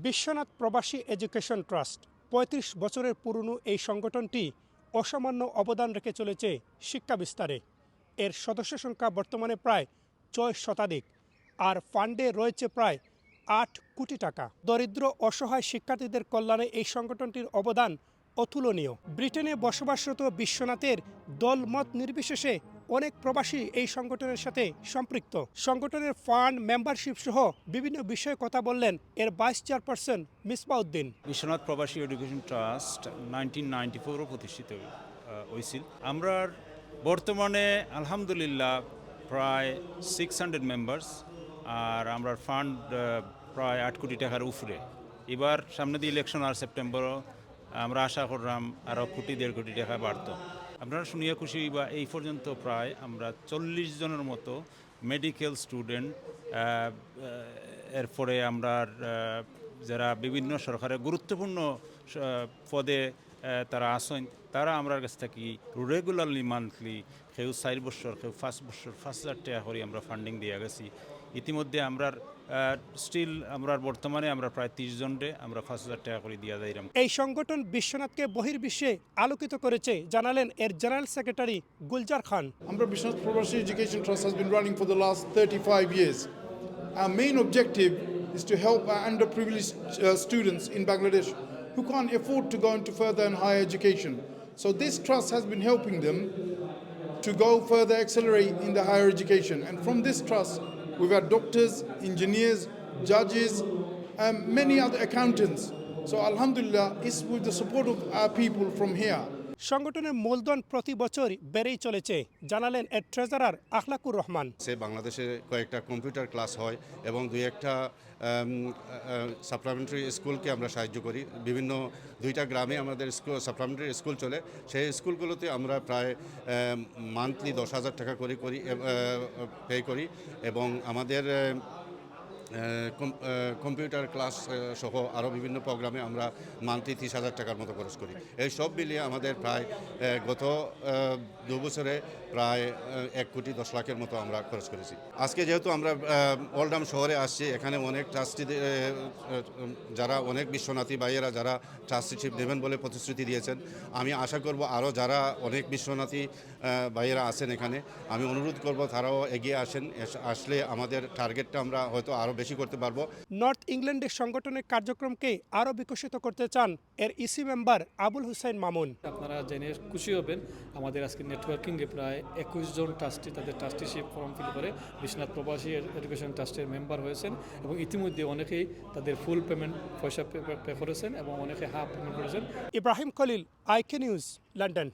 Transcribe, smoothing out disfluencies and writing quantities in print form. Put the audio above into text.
বিশ্বনাথ প্রবাসী education trust ৩৫ বছরের পুরনো এই সংগঠনটি অসামান্য অবদান রেখে চলেছে শিক্ষা বিস্তারে। এর সদস্য সংখ্যা বর্তমানে প্রায় ৬ শতাধিক, আর ফান্ডে রয়েছে প্রায় ৮ কোটি টাকা। দরিদ্র অসহায় শিক্ষার্থীদের কল্যাণে এই সংগঠনটির অবদান অতুলনীয়। ব্রিটেনে বসবাসরত বিশ্বনাথের দলমত নির্বিশেষে অনেক প্রবাসী এই সংগঠনের সাথে সম্পৃক্ত। সংগঠনের ফান্ড, মেম্বারশিপ সহ বিভিন্ন বিষয়ে কথা বললেন এর ভাইস চেয়ারপারসন মিসবাউদ্দিন। বিশ্বনাথ প্রবাসী এডুকেশন ট্রাস্ট 1994 প্রতিষ্ঠিত হয়েছিল। আমরা বর্তমানে আলহামদুলিল্লাহ প্রায় 600 মেম্বার্স, আর আমরা ফান্ড প্রায় 8 কোটি টাকার উপরে। এবার সামনে দিয়ে ইলেকশন আর সেপ্টেম্বরও আমরা আশা করলাম আরও কোটি 1.5 কোটি টাকা বাড়ত। আপনারা শুনিয়া খুশি বা এই পর্যন্ত প্রায় আমরা 40 জনের মতো মেডিকেল স্টুডেন্ট, এরপরে আমরা যারা বিভিন্ন সরকারের গুরুত্বপূর্ণ পদে তারা আসেন, তারা আমার কাছ থেকে রেগুলারলি মান্থলি কেউ 4 বছর, কেউ 5 বছর 5,000 টাকা করে আমরা ফান্ডিং দিয়ে গেছি। ইতিমধ্যে আমরা স্টিল আমরা বর্তমানে আমরা প্রায় 30 জনরে আমরা 5,000 টাকা করে দিয়ে দিলাম। এই সংগঠন বিশ্বনাথকে বহির্বিশ্বে আলোকিত করেছে জানালেন এর জেনারেল সেক্রেটারি গুলজার খান। আমরা বিশ্বনাথ প্রবাসী education trust has been running for the last 35 years. Our main objective is to help our underprivileged students in Bangladesh who can't afford to go into further and higher education. So this trust has been helping them to go further, accelerate in the higher education. And from this trust, we've had doctors, engineers, judges, and many other accountants. So alhamdulillah, it's with the support of our people from here. সংগঠনের মূলধন প্রতি বছর বেড়েই চলেছে জানালেন এর treasurer Akhlakur Rahman. বাংলাদেশে কয়েকটা কম্পিউটার ক্লাস হয় এবং 2-1টা সাপ্লিমেন্টারি স্কুলকে আমরা সাহায্য করি। বিভিন্ন 2টা গ্রামে আমাদের সাপ্লিমেন্টারি স্কুল চলে। সেই স্কুলগুলোতে আমরা প্রায় মান্থলি 10,000 টাকা করে পে করি এবং আমাদের কম্পিউটার ক্লাস সহ আরও বিভিন্ন প্রোগ্রামে আমরা মান্থলি 30,000 টাকার মতো খরচ করি। এই সব মিলিয়ে আমাদের প্রায় গত 2 বছরে প্রায় 1 কোটি 10 লাখের মতো আমরা খরচ করেছি। আজকে যেহেতু আমরা ওল্ডাম শহরে আসছি, এখানে অনেক ট্রাস্টি যারা অনেক বিশ্বনাথী ভাইয়েরা যারা ট্রাস্টিশিপ নেবেন বলে প্রতিশ্রুতি দিয়েছেন। আমি আশা করব আরও যারা অনেক বিশ্বনাথী ভাইয়েরা আছেন এখানে, আমি অনুরোধ করব তারাও এগিয়ে আসলে আমাদের টার্গেটটা আমরা হয়তো আরও বেশি করতে পারবো। নর্থ ইংল্যান্ডের সংগঠনের কার্যক্রমকে আরও বিকশিত করতে চান এর ইসি মেম্বার আবুল হুসাইন মামুন। আপনারা জেনে খুশি হবেন, আমাদের আজকে নেটওয়ার্কিংয়ে প্রায় 21 জন ট্রাস্টি তাদের ট্রাস্টিশিপ ফর্ম ফিল করে বিশ্বনাথ প্রবাসী এডুকেশন ট্রাস্টের মেম্বার হয়েছেন এবং ইতিমধ্যে অনেকেই তাদের ফুল পেমেন্ট পয়সা পে করেছেন এবং অনেকে হাফ পেমেন্ট করেছেন। Ibrahim Khalil, IK news, London.